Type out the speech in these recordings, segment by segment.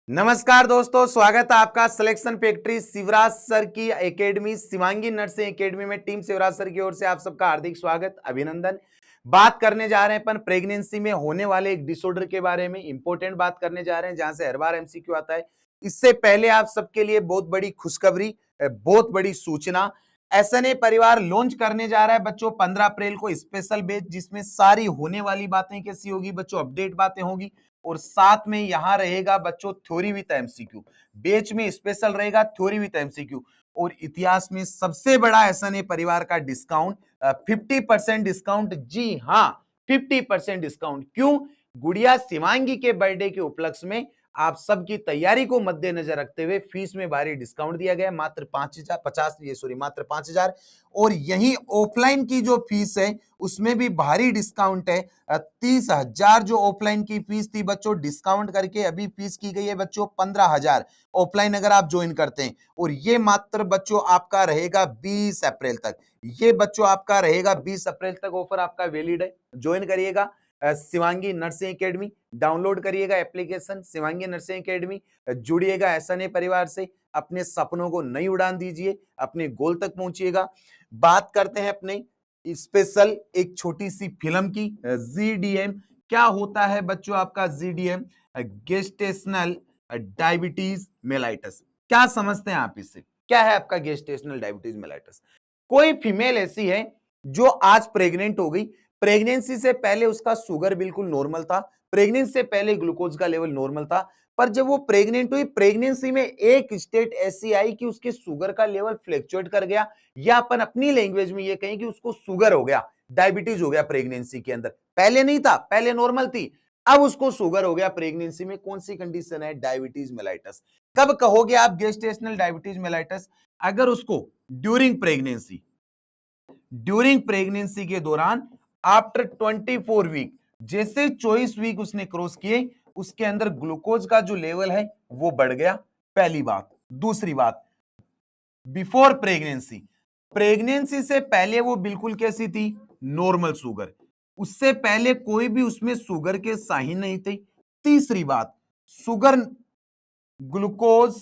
नमस्कार दोस्तों, स्वागत है आपका सिलेक्शन फैक्ट्री शिवराज सर की एकेडमी शिवांगी नर्सिंग एकेडमी में। टीम शिवराज सर की ओर से आप सबका हार्दिक स्वागत, अभिनंदन। बात करने जा रहे हैं अपन प्रेगनेंसी में होने वाले एक डिसऑर्डर के बारे में। इंपॉर्टेंट बात करने जा रहे हैं जहां से हर बार एमसीक्यू आता है। इससे पहले आप सबके लिए बहुत बड़ी खुशखबरी, बहुत बड़ी सूचना। एसएनए परिवार लॉन्च करने जा रहा है बच्चों 15 अप्रैल को स्पेशल बैच, जिसमें सारी होने वाली बातें कैसी होगी बच्चों, अपडेट बातें होगी। और साथ में यहां रहेगा बच्चों थ्योरी विद एमसीक्यू। बैच में स्पेशल रहेगा थ्योरी विद एमसीक्यू। और इतिहास में सबसे बड़ा एसएनए परिवार का डिस्काउंट, 50% डिस्काउंट। जी हाँ, 50% डिस्काउंट। क्यों? गुड़िया शिवांगी के बर्थडे के उपलक्ष्य में आप सबकी तैयारी को मद्देनजर रखते हुए फीस में भारी डिस्काउंट दिया गया। मात्र 5,000 और यही ऑफलाइन की जो फीस है उसमें भी भारी डिस्काउंट है। 30,000 जो ऑफलाइन की फीस थी बच्चों, डिस्काउंट करके अभी फीस की गई है बच्चों 15,000 ऑफलाइन अगर आप ज्वाइन करते हैं। और ये मात्र बच्चों आपका रहेगा 20 अप्रैल तक। ये बच्चों आपका रहेगा 20 अप्रैल तक, ऑफर आपका वैलिड है। ज्वाइन करिएगा शिवांगी नर्सिंग एकेडमी, डाउनलोड करिएगा एप्लीकेशन शिवांगी नर्सिंग एकेडमी, जुड़िएगा एसएनए परिवार से, अपने सपनों को नई उड़ान दीजिए, अपने गोल तक पहुंचिएगा। बात करते हैं अपने स्पेशल एक छोटी सी फिल्म की, जीडीएम। क्या होता है बच्चों आपका जीडीएम? Gestational diabetes mellitus. क्या समझते हैं आप इससे? क्या है आपका गेस्टेशनल डायबिटीज मेलाइटस? कोई फीमेल ऐसी है जो आज प्रेग्नेंट हो गई, प्रेगनेंसी से पहले उसका शुगर बिल्कुल नॉर्मल था, प्रेगनेंसी से पहले ग्लूकोज का लेवल नॉर्मल था, पर जब वो प्रेग्नेंट हुई प्रेगनेंसी में एक स्टेट ऐसी आई कि उसके शुगर का लेवल फ्लक्चुएट कर गया, या अपन अपनी लैंग्वेज में ये कहें कि उसको शुगर हो गया, डायबिटीज हो गया प्रेगनेंसी के अंदर। पहले नहीं था, पहले नॉर्मल थी, अब उसको शुगर हो गया प्रेगनेंसी में। कौन सी कंडीशन है? Diabetes mellitus. कब कहोगे आप गेस्टेशनल डायबिटीज मेलाइटस? अगर उसको ड्यूरिंग प्रेगनेंसी के दौरान आफ्टर 24 वीक, जैसे 24 वीक उसने क्रॉस किए, उसके अंदर ग्लूकोज का जो लेवल है वो बढ़ गया। पहली बात। दूसरी बात, बिफोर प्रेगनेंसी, प्रेगनेंसी से पहले वो बिल्कुल कैसी थी? Normal sugar. उससे पहले कोई भी उसमें शुगर के साइन नहीं थे। तीसरी बात, शुगर ग्लूकोज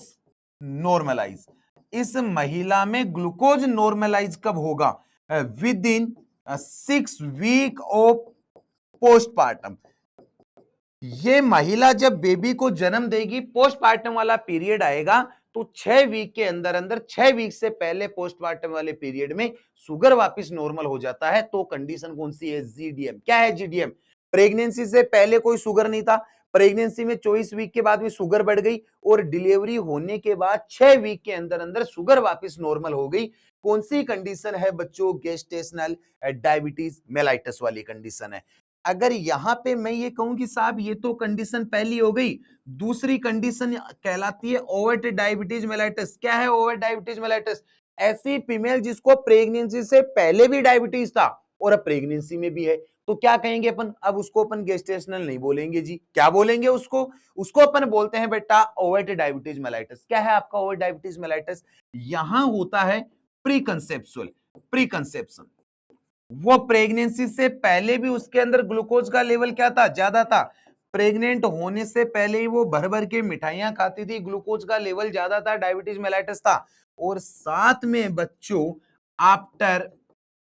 नॉर्मलाइज। इस महिला में ग्लूकोज नॉर्मलाइज कब होगा? Within 6 week of postpartum. ये महिला जब बेबी को जन्म देगी, पोस्टपार्टम वाला पीरियड आएगा, तो 6 वीक के अंदर अंदर, 6 वीक से पहले पोस्टपार्टम वाले पीरियड में शुगर वापस नॉर्मल हो जाता है। तो कंडीशन कौन सी है? जीडीएम। क्या है जीडीएम? प्रेगनेंसी से पहले कोई शुगर नहीं था, प्रेगनेंसी में 24 वीक के बाद भी शुगर बढ़ गई, और डिलीवरी होने के बाद 6 वीक के अंदर अंदर शुगर वापस नॉर्मल हो गई। कौन सी कंडीशन है बच्चों? गेस्टेशनल डायबिटीज मेलाइटस वाली कंडीशन है। अगर यहां पे मैं ये कहूं कि साहब ये तो कंडीशन पहली हो गई, दूसरी कंडीशन कहलाती है ओवर डायबिटीज मेलाइटिस। क्या है ओवर डायबिटीज मेलाइटिस? ऐसी फीमेल जिसको प्रेगनेंसी से पहले भी डायबिटीज था और अब प्रेगनेंसी में भी है, तो क्या कहेंगे अपन? अब उसको अपन गेस्टेशनल नहीं बोलेंगे जी, क्या बोलेंगे उसको? उसको अपन बोलते हैं बेटा ओवर डायबिटीज मेलाइटिस। क्या है आपका ओवर डायबिटीज मेलाइटिस? यहां होता है प्री कंसेप्शन। वो प्रेगनेंसी से पहले भी उसके अंदर ग्लूकोज का लेवल क्या था? ज्यादा था। प्रेग्नेंट होने से पहले ही वो भर भर के मिठाइयां खाती थी, ग्लूकोज का लेवल ज्यादा था, डायबिटीज मेलाइटिस था। और साथ में बच्चों आफ्टर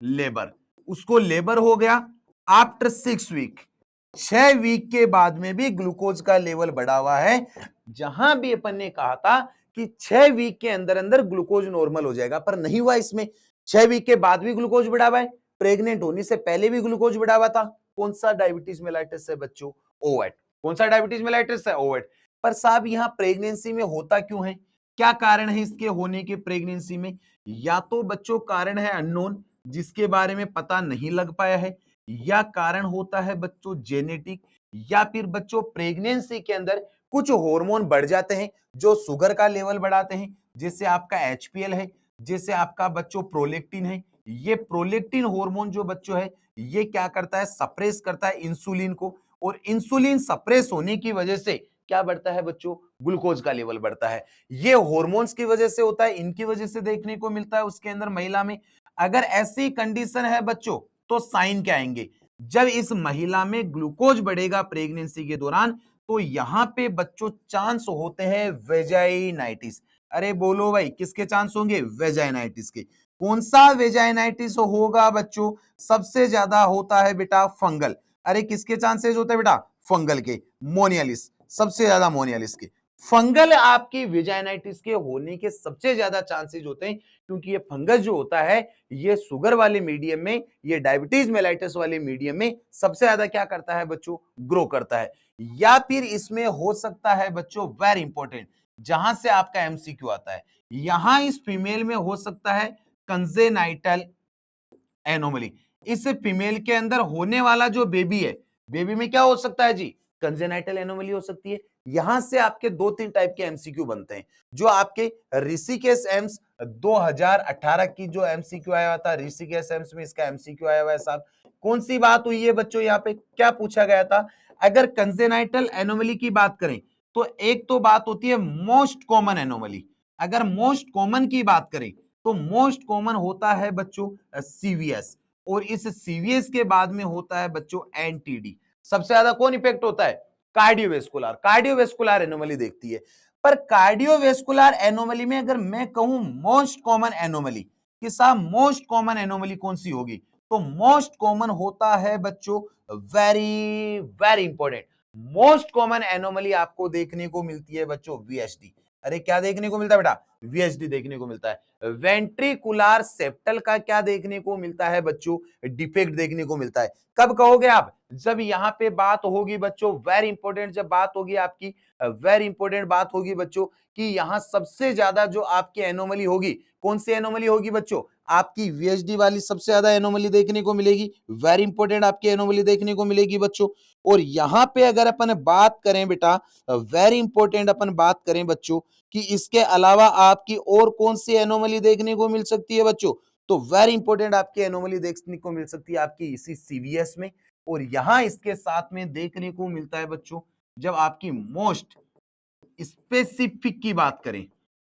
लेबर, उसको लेबर हो गया आफ्टर 6 वीक, 6 वीक के बाद में भी ग्लूकोज का लेवल बढ़ा हुआ है। जहां भी अपन ने कहा था कि 6 वीक के अंदर अंदर ग्लूकोज नॉर्मल हो जाएगा, पर नहीं हुआ इसमें। 6 वीक के बाद भी ग्लूकोज बढ़ा हुआ है, प्रेग्नेंट होने से पहले भी ग्लूकोज बढ़ा हुआ था। कौन सा डायबिटीज मेलाइटिस है बच्चों? ओवेट। कौन सा डायबिटीज मेलाइटिस है? ओवेट। पर साहब यहां प्रेगनेंसी में होता क्यों है? क्या कारण है इसके होने के प्रेगनेंसी में? या तो बच्चों कारण है अननोन, जिसके बारे में पता नहीं लग पाया है, या कारण होता है बच्चों जेनेटिक, या फिर बच्चों प्रेगनेंसी के अंदर कुछ हार्मोन बढ़ जाते हैं जो शुगर का लेवल बढ़ाते हैं, जैसे आपका एचपीएल है, जैसे आपका बच्चों प्रोलेक्टिन है। ये प्रोलेक्टिन हार्मोन जो बच्चों है, ये क्या करता है? सप्रेस करता है इंसुलिन को, और इंसुलिन सप्रेस होने की वजह से क्या बढ़ता है बच्चों? ग्लूकोज का लेवल बढ़ता है। ये हार्मोन्स की वजह से होता है, इनकी वजह से देखने को मिलता है उसके अंदर महिला में। अगर ऐसी कंडीशन है बच्चों, तो साइन क्या आएंगे? जब इस महिला में ग्लूकोज बढ़ेगा प्रेगनेंसी के दौरान, तो यहां पे बच्चों चांस होते हैं वेजाइनाइटिस। अरे बोलो भाई, किसके चांस होंगे? वेजाइनाइटिस के। कौन सा वेजाइनाइटिस होगा बच्चों? सबसे ज्यादा होता है बेटा फंगल। अरे किसके चांसेस होते हैं बेटा? फंगल के, मोनियालिस, सबसे ज्यादा मोनियालिस के। फंगल आपकी वेजाइनाइटिस के होने के सबसे ज्यादा चांसेस होते हैं, क्योंकि ये फंगस जो होता है ये शुगर वाले मीडियम में, ये डायबिटीज मेलाइटस वाले मीडियम में सबसे ज्यादा क्या करता है बच्चों? ग्रो करता है। या फिर इसमें हो सकता है बच्चों, वेरी इंपॉर्टेंट, जहां से आपका एमसीक्यू आता है, यहां इस फीमेल में हो सकता है कंजेनाइटल एनोमली। इस फीमेल के अंदर होने वाला जो बेबी है, बेबी में क्या हो सकता है जी? कंजेनाइटल एनोमली हो सकती है। यहां से आपके 2-3 टाइप के एमसीक्यू बनते हैं, जो आपके ऋषिकेश एम्स 2018 की जो एमसीक्यू आया हुआ था, ऋषिकेश एम्स में इसका एमसीक्यू आया हुआ है साहब। कौन सी बात हुई है बच्चों? यहां पे क्या पूछा गया था? अगर कंजेनाइटल एनोमली की बात करें तो एक तो बात होती है मोस्ट कॉमन एनोमली। अगर मोस्ट कॉमन की बात करें तो मोस्ट कॉमन होता है बच्चों सीवीएस, और इस सीवीएस के बाद में होता है बच्चों एनटीडी। सबसे ज्यादा कौन इफेक्ट होता है? कार्डियोवेस्कुलर। कार्डियोवेस्कुलर एनोमली देखती है। पर कार्डियोवेस्कुलर एनोमली में अगर मैं कहूं मोस्ट कॉमन एनोमली, कि साहब मोस्ट कॉमन एनोमली कौन सी होगी, तो मोस्ट कॉमन होता है बच्चों, very very important, most common anomaly आपको देखने को मिलती है बच्चों वीएचडी। अरे क्या देखने को मिलता है बेटा? वीएचडी देखने को मिलता है। वेंट्रिकुलर सेप्टल का क्या देखने को मिलता है बच्चों? डिफेक्ट देखने को मिलता है। कब कहोगे आप? जब यहां पे बात होगी बच्चों, वेरी इंपॉर्टेंट, जब बात होगी आपकी, वेरी इंपॉर्टेंट बात होगी बच्चों, कि यहां सबसे ज्यादा जो आपकी एनोमली होगी, कौन सी एनोमली होगी बच्चों? आपकी वीएचडी वाली सबसे ज्यादा एनोमली देखने को मिलेगी। वेरी इंपॉर्टेंट आपकी एनोमली देखने को मिलेगी बच्चों। और यहां पे अगर अपन बात करें बेटा, वेरी इंपॉर्टेंट अपन बात करें बच्चों, कि इसके अलावा आपकी और कौन सी एनोमली देखने को मिल सकती है बच्चों, तो वेरी इंपॉर्टेंट आपकी एनोमली देखने को मिल सकती है आपकी इसी सीवीएस में। और यहां इसके साथ में देखने को मिलता है बच्चों, जब आपकी मोस्ट स्पेसिफिक की बात करें,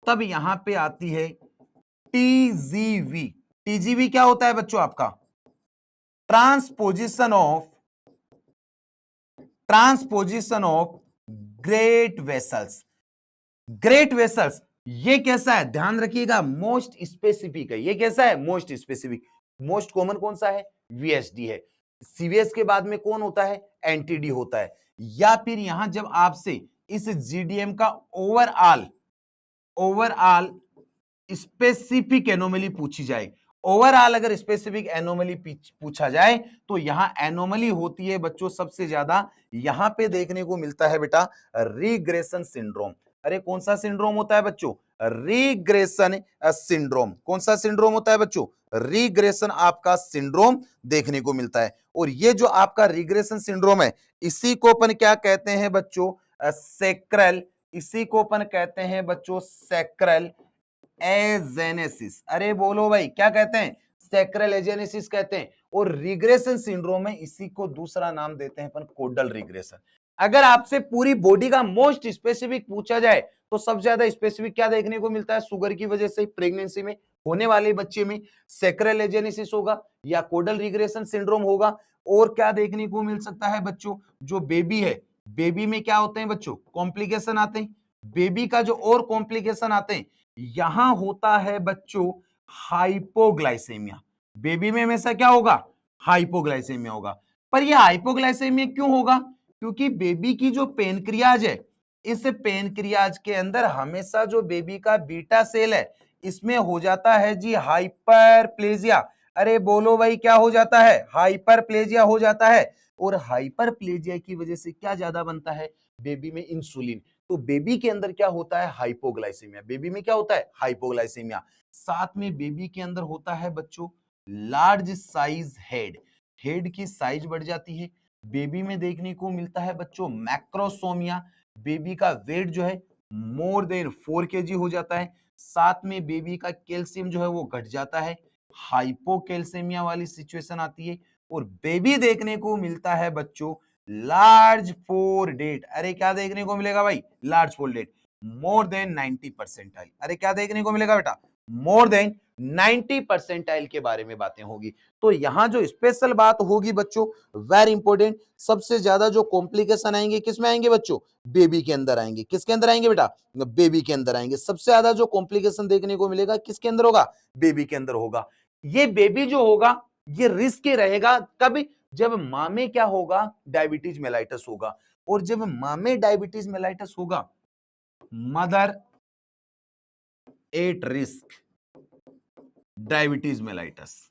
तब यहां पे आती है टीजीवी। टीजीवी क्या होता है बच्चों? आपका transposition of great vessels. Great vessels ये कैसा है? ध्यान रखिएगा, मोस्ट स्पेसिफिक है। ये कैसा है? Most specific. मोस्ट कॉमन कौन सा है? वीएचडी है। सीवीएस के बाद में कौन होता है? एनटीडी होता है। या फिर यहां जब आपसे इस जीडीएम का ओवरऑल ओवरऑल स्पेसिफिक एनोमली पूछी जाए, ओवरऑल अगर स्पेसिफिक एनोमली पूछा जाए, तो यहां एनोमली होती है बच्चों सबसे ज्यादा, यहां पे देखने को मिलता है बेटा रीग्रेशन सिंड्रोम। अरे कौन सा सिंड्रोम होता है बच्चों? Regression syndrome. कौन सा सिंड्रोम होता है बच्चों? रीग्रेशन आपका सिंड्रोम देखने को मिलता है। और ये जो आपका रीग्रेशन सिंड्रोम है, इसी को अपन क्या कहते हैं बच्चों? सेक्रल। इसी को अपन कहते हैं बच्चों सेक्रल एजेनेसिस। अरे बोलो भाई, क्या कहते हैं? सैक्रल एजेनेसिस कहते हैं। और रिग्रेशन सिंड्रोम है, इसी को दूसरा नाम देते हैं अपन कोडल रिग्रेशन। अगर आपसे पूरी बॉडी का मोस्ट स्पेसिफिक पूछा जाए, तो सबसे ज्यादा स्पेसिफिक क्या देखने को मिलता है? शुगर की वजह से प्रेगनेंसी में होने वाले बच्चे में सैक्रल एजेनेसिस होगा या कोडल रिग्रेशन सिंड्रोम होगा। और क्या देखने को मिल सकता है बच्चों? जो बेबी है, बेबी में क्या होते हैं बच्चों? कॉम्प्लिकेशन आते हैं। बेबी का जो और कॉम्प्लिकेशन आते हैं, यहां होता है बच्चों हाइपोग्लाइसेमिया। बेबी में हमेशा क्या होगा? हाइपोग्लाइसेमिया होगा। पर यह हाइपोग्लाइसेमिया क्यों होगा? क्योंकि बेबी की जो पेनक्रियाज है, इस पेनक्रियाज के अंदर हमेशा जो बेबी का बीटा सेल है, इसमें हो जाता है जी हाइपरप्लेजिया। अरे बोलो भाई, क्या हो जाता है? हाइपरप्लेजिया हो जाता है। और हाइपरप्लेजिया की वजह से क्या ज्यादा बनता है बेबी में? इंसुलिन। तो बेबी के अंदर क्या होता है? हाइपोग्लाइसेमिया। बेबी में क्या होता है? हाइपोग्लाइसेमिया। साथ में बेबी के अंदर होता है बच्चों लार्ज साइज हेड। हेड की साइज बढ़ जाती है। बेबी में देखने को मिलता है बच्चों मैक्रोसोमिया। बेबी का वेट जो है मोर देन 4 kg हो जाता है। साथ में बेबी का कैल्शियम जो है वो घट जाता है। हाइपोकैल्सेमिया वाली सिचुएशन आती है। और बेबी देखने को मिलता है बच्चों लार्ज फोर डेट। अरे क्या देखने को मिलेगा भाई? Large for date more than 90 percentile. अरे क्या देखने को मिलेगा बेटा? मोर देन 90 परसेंटाइल के बारे में बातें होगी। तो यहां जो स्पेशल बात होगी बच्चों, वेरी इंपॉर्टेंट, सबसे ज्यादा जो कॉम्प्लिकेशन आएंगे किसमें आएंगे बच्चों, बेबी के अंदर आएंगे। किसके अंदर आएंगे बेटा, बेबी के अंदर आएंगे। सबसे ज्यादा जो कॉम्प्लिकेशन देखने को मिलेगा किसके अंदर होगा, बेबी के अंदर होगा। ये बेबी जो होगा ये रिस्क रहेगा कभी, जब मां में क्या होगा, डायबिटीज मेलाइटस होगा। और जब मां में डायबिटीज मेलाइटस होगा, mother at risk diabetes mellitus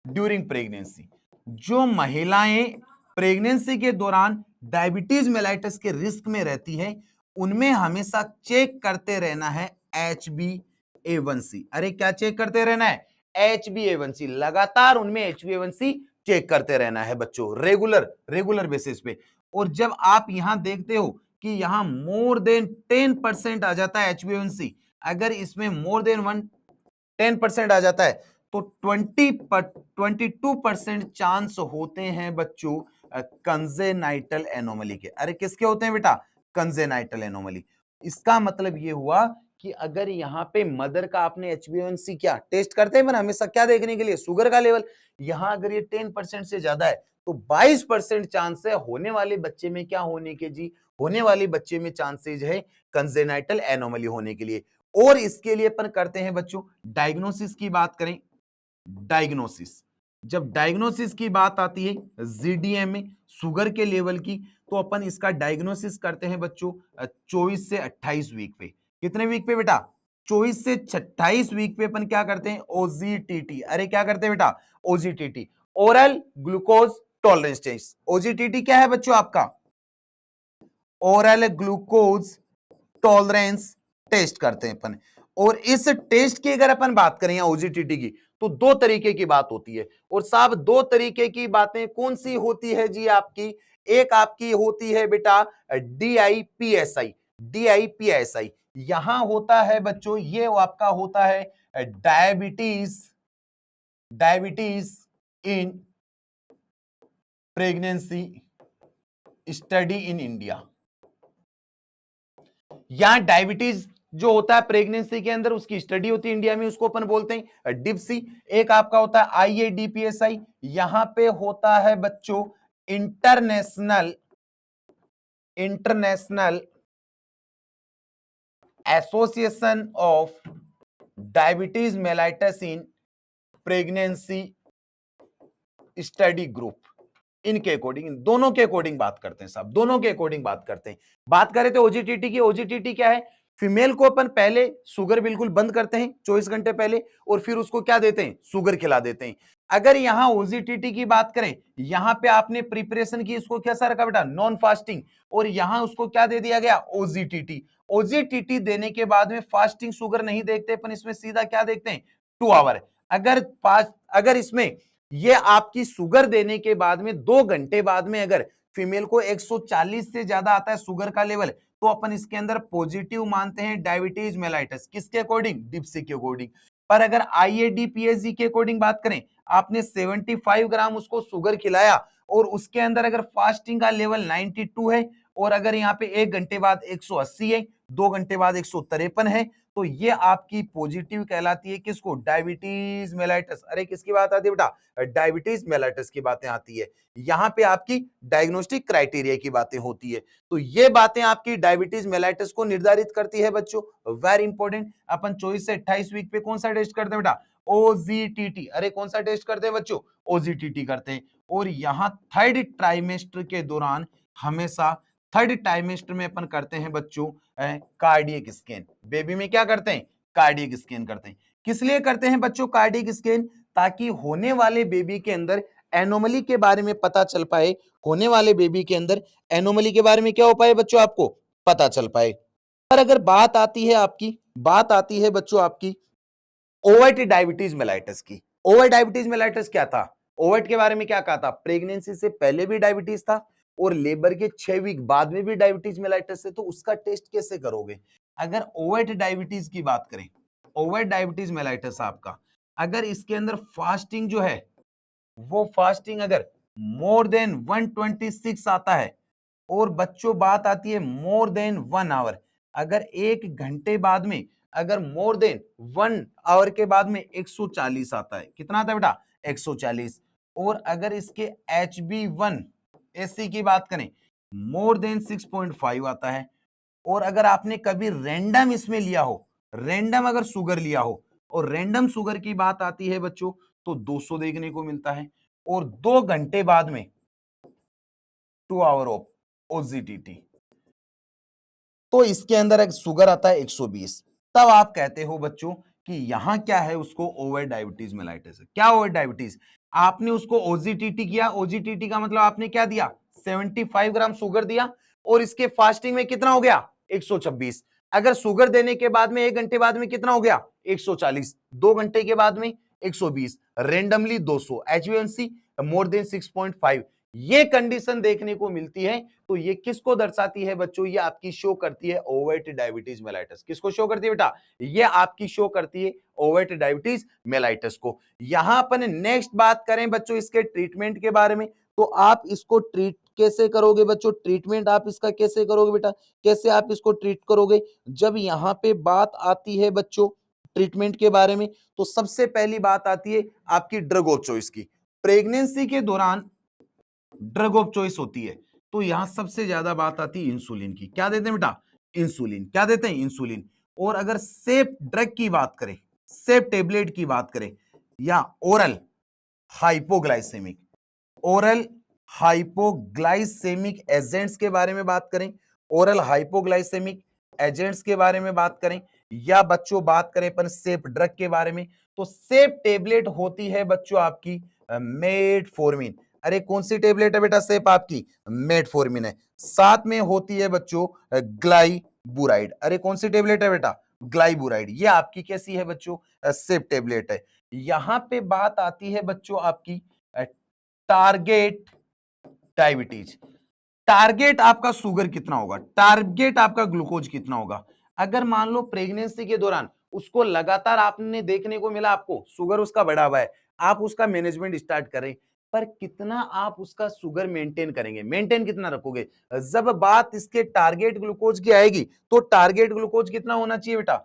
during pregnancy. जो महिलाएं प्रेगनेंसी के दौरान डायबिटीज मेलाइटस के रिस्क में रहती है, उनमें हमेशा चेक करते रहना है HbA1c। अरे क्या चेक करते रहना है, HbA1c। लगातार उनमें HbA1c चेक करते रहना है बच्चों, रेगुलर बेसिस पे। और जब आप यहां देखते हो कि यहां मोर देन 10% आ जाता है HbA1c, अगर इसमें मोर देन 10% आ जाता है तो 22% चांस होते हैं बच्चों कंजेनाइटल एनोमली के। अरे किसके होते हैं बेटा, कंजेनाइटल एनोमली। इसका मतलब ये हुआ कि अगर यहां पे मदर का आपने HbA1c क्या टेस्ट करते हैं हमेशा क्या देखने के लिए, शुगर का लेवल। यहां अगर ये 10% से ज्यादा है तो 22% चांस है होने वाले बच्चे में क्या होने के जी, होने वाले बच्चे में चांसेज है कंजेनाइटल एनोमली होने के लिए। और इसके लिए अपन करते हैं बच्चों, डायग्नोसिस की बात करें, डायग्नोसिस, जब डायग्नोसिस की बात आती है जीडीएम में शुगर के लेवल की, तो अपन इसका डायग्नोसिस करते हैं बच्चों 24 से 28 वीक पे। कितने वीक पे बेटा, 24 से 28 वीक पे अपन क्या करते हैं, ओजीटीटी। अरे क्या करते हैं बेटा, OGTT, oral glucose tolerance test. OGTT क्या है बच्चों आपका, ओरल ग्लूकोज टॉलरेंस टेस्ट करते हैं अपन। और इस टेस्ट की अगर अपन बात करें ओजीटीटी की, तो दो तरीके की बात होती है। और साहब दो तरीके की बातें कौन सी होती है जी आपकी, एक आपकी होती है बेटा DIPSI। DIPSI यहां होता है बच्चों, ये आपका होता है diabetes in pregnancy study in India. यहां डायबिटीज जो होता है प्रेगनेंसी के अंदर उसकी स्टडी होती है इंडिया में, उसको अपन बोलते हैं डिप्सी। एक आपका होता है IADPSI, यहां पे होता है बच्चों international association of diabetes mellitus in pregnancy study group. इनके अकॉर्डिंग, इन दोनों के अकॉर्डिंग बात करते हैं साहब, दोनों के अकॉर्डिंग बात करते हैं। बात करें तो ओजीटीटी की, ओजीटीटी क्या है, फीमेल को अपन पहले शुगर बिल्कुल बंद करते हैं 24 घंटे पहले, और फिर उसको क्या देते हैं, शुगर खिला देते हैं। अगर यहां ओजीटीटी की बात करें, यहां पे आपने प्रिपरेशन की, इसको कैसा रखा बेटा, नॉन फास्टिंग, और यहां उसको क्या दे दिया गया, ओजीटीटी। ओजीटीटी देने के बाद में फास्टिंग शुगर नहीं देखते अपन, इसमें सीधा क्या देखते हैं, 2 आवर। अगर इसमें ये आपकी शुगर देने के बाद में 2 घंटे बाद में अगर फीमेल को 140 से ज्यादा आता है शुगर का लेवल, तो अपन इसके अंदर पॉजिटिव मानते हैं डायबिटीज मेलाइटस। किसके अकॉर्डिंग, डिप्सी के अकॉर्डिंग। पर अगर IADPSG के अकॉर्डिंग बात करें, आपने 75 ग्राम उसको शुगर खिलाया और उसके अंदर अगर फास्टिंग का लेवल 92 है, और अगर यहाँ पे 1 घंटे बाद 180 है, 2 घंटे बाद 153 है, तो ये आपकी पॉजिटिव कहलाती है। किसको, डायबिटीज मेलाइटस। अरे किसकी बात आती है बेटा, डायबिटीज मेलाइटस की बातें आती है। यहां पे आपकी डायग्नोस्टिक क्राइटेरिया की बातें होती है। तो ये बातें आपकी डायबिटीज मेलाइटस को निर्धारित करती है बच्चों, वेरी इंपॉर्टेंट। अपन 24 से 28 वीक पे कौन सा टेस्ट करते हैं बेटा, OGTT। अरे कौन सा टेस्ट करते हैं बच्चों, OGTT करते हैं। और यहां थर्ड ट्राइमेस्टर के दौरान हमेशा, थर्ड ट्राइमेस्टर में अपन करते हैं बच्चों कार्डियक स्कैन। बेबी में क्या करते हैं, कार्डियक स्कैन करते हैं। किस लिए करते हैं बच्चों कार्डियक स्कैन, ताकि होने वाले बेबी के अंदर एनोमली के बारे में पता चल पाए, होने वाले बेबी के अंदर एनोमली के बारे में क्या हो पाए बच्चों, आपको पता चल पाए। पर अगर बात आती है आपकी, बात आती है बच्चों आपकी ओवर्ट डायबिटीज मेलाइटस की। ओवर डायबिटीज मेलाइटस क्या था, ओवर्ट के बारे में क्या कहा था, प्रेगनेंसी से पहले भी डायबिटीज था और लेबर के 6 वीक बाद में भी डायबिटीज मेलाइटस है, तो उसका टेस्ट कैसे करोगे। अगर ओवर्ट डायबिटीज की बात करें, ओवर्ट डायबिटीज मेलाइटस आपका, अगर इसके अंदर फास्टिंग जो है वो फास्टिंग अगर मोर देन 126 आता है, और बच्चों बात आती है मोर देन 1 आवर, अगर 1 घंटे बाद में अगर मोर देन 1 आवर के बाद में 140 आता है, कितना आता है बेटा 140। और अगर इसके HB1AC की बात करें मोर देन 6.5 आता है। और अगर आपने कभी रैंडम इसमें लिया हो, रैंडम अगर शुगर लिया हो और रैंडम शुगर की बात आती है बच्चों तो 200 देखने को मिलता है। और 2 घंटे बाद में 2 आवर ऑफ OGTT, तो इसके अंदर एक शुगर आता है 120। तब आप कहते हो बच्चों कि यहां क्या है, उसको ओवर डायबिटीज मेलाइटिस है। क्या ओवर डायबिटीज, आपने उसको OGTT किया, OGTT का मतलब आपने क्या दिया 75 ग्राम शुगर दिया और इसके फास्टिंग में कितना हो गया 126। अगर शुगर देने के बाद में 1 घंटे बाद में कितना हो गया 140, 2 घंटे के बाद में 120, रेंडमली 200, HbA1c मोर देन 6.5, ये कंडीशन देखने को मिलती है। तो ये किसको दर्शाती है बच्चों, ये आपकी शो करती है ओवरवेट डायबिटीज मेलाइटिस। किसको शो करती है बेटा, ये आपकी शो करती है ओवरवेट डायबिटीज मेलाइटिस को। यहां अपन नेक्स्ट बात करें बच्चों इसके ट्रीटमेंट के बारे में, तो आप इसको ट्रीट कैसे करोगे बच्चों, ट्रीटमेंट आप इसका कैसे करोगे बेटा, कैसे आप इसको ट्रीट करोगे। जब यहां पे बात आती है बच्चों ट्रीटमेंट के बारे में, तो सबसे पहली बात आती है आपकी ड्रग ऑफ चॉइस की। प्रेगनेंसी के दौरान ड्रग ऑफ चॉइस होती है, तो यहां सबसे ज्यादा बात आती है इंसुलिन की। क्या देते हैं बेटा, इंसुलिन। क्या देते हैं, इंसुलिन। और अगर सेफ ड्रग की बात करें, सेफ टेबलेट की बात करें, या oral hypoglycaemic, oral hypoglycaemic agents के बारे में बात करें, ओरल हाइपोग्लाइसेमिक एजेंट्स के बारे में बात करें, या बच्चों बात करें अपन सेफ ड्रग के बारे में, तो सेफ टेबलेट होती है बच्चों आपकी मेटफॉर्मिन। अरे कौन सी टेबलेट है बेटा सेफ आपकी, मेटफॉर्मिन है। साथ में होती है बच्चों ग्लाइबुराइड। अरे कौन सी टेबलेट है बेटा, ग्लाइबुराइड। ये आपकी कैसी है बच्चों, सेफ टेबलेट है। यहां पे बात आती है बच्चों आपकी टारगेट डायबिटीज। टारगेट आपका शुगर कितना होगा, टारगेट आपका ग्लूकोज कितना होगा। अगर मान लो प्रेगनेंसी के दौरान उसको लगातार आपने देखने को मिला, आपको शुगर उसका बढ़ा हुआ है, आप उसका मैनेजमेंट स्टार्ट करें, पर कितना आप उसका शुगर मेंटेन करेंगे, मेंटेन कितना रखोगे। जब बात इसके टारगेट ग्लूकोज की आएगी, तो टारगेट ग्लूकोज कितना होना चाहिए बेटा,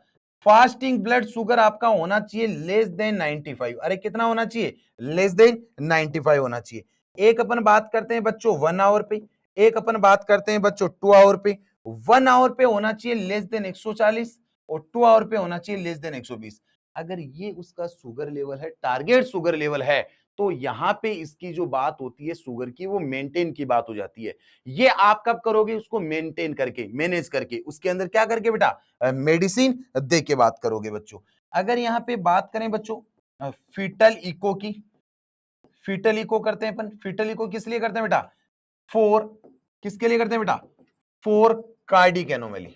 फास्टिंग ब्लड शुगर आपका होना चाहिए लेस देन 95। अरे कितना होना चाहिए, लेस देन 95 होना चाहिए। एक अपन बात करते हैं बच्चों 1 आवर पे, एक अपन बात करते हैं बच्चों 2 आवर पे। 1 आवर पे होना चाहिए लेस देन 140 और 2 आवर पे होना चाहिए लेस देन 120। अगर ये उसका शुगर लेवल है, टारगेट शुगर लेवल है, तो यहां पे इसकी जो बात होती है शुगर की, वो मेंटेन की बात हो जाती है। ये आप कब करोगे, उसको मेंटेन करके, मैनेज करके, उसके अंदर क्या करके बेटा मेडिसिन दे के बात करोगे बच्चों। अगर यहां पे बात करें बच्चों फीटल इको की, फीटल इको करते हैं अपन। फीटल इको किस लिए करते हैं बेटा, फोर, किसके लिए करते हैं बेटा, four cardiac anomaly,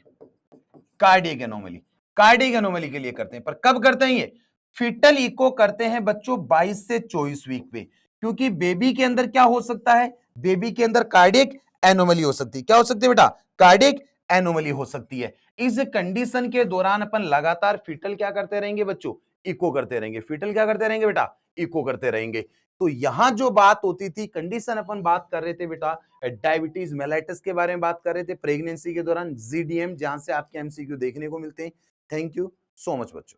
cardiac anomaly, cardiac anomaly के लिए करते हैं। पर कब करते हैं ये, फीटल इको करते हैं बच्चों 22 से 24 वीक पे, क्योंकि बेबी के अंदर क्या हो सकता है, बेबी के अंदर कार्डिक एनोमली हो सकती है। क्या हो सकती है बेटा, कार्डिक एनोमली हो सकती है। इस कंडीशन के दौरान अपन लगातार फीटल क्या करते रहेंगे बच्चों, इको करते रहेंगे। फीटल क्या करते रहेंगे बेटा, इको करते रहेंगे। तो यहां जो बात होती थी कंडीशन, अपन बात कर रहे थे बेटा डायबिटीज मेलाइटिस के बारे में बात कर रहे थे प्रेगनेंसी के दौरान, जीडीएम, जहां से आपके एमसीक्यू देखने को मिलते हैं। थैंक यू सो मच बच्चों।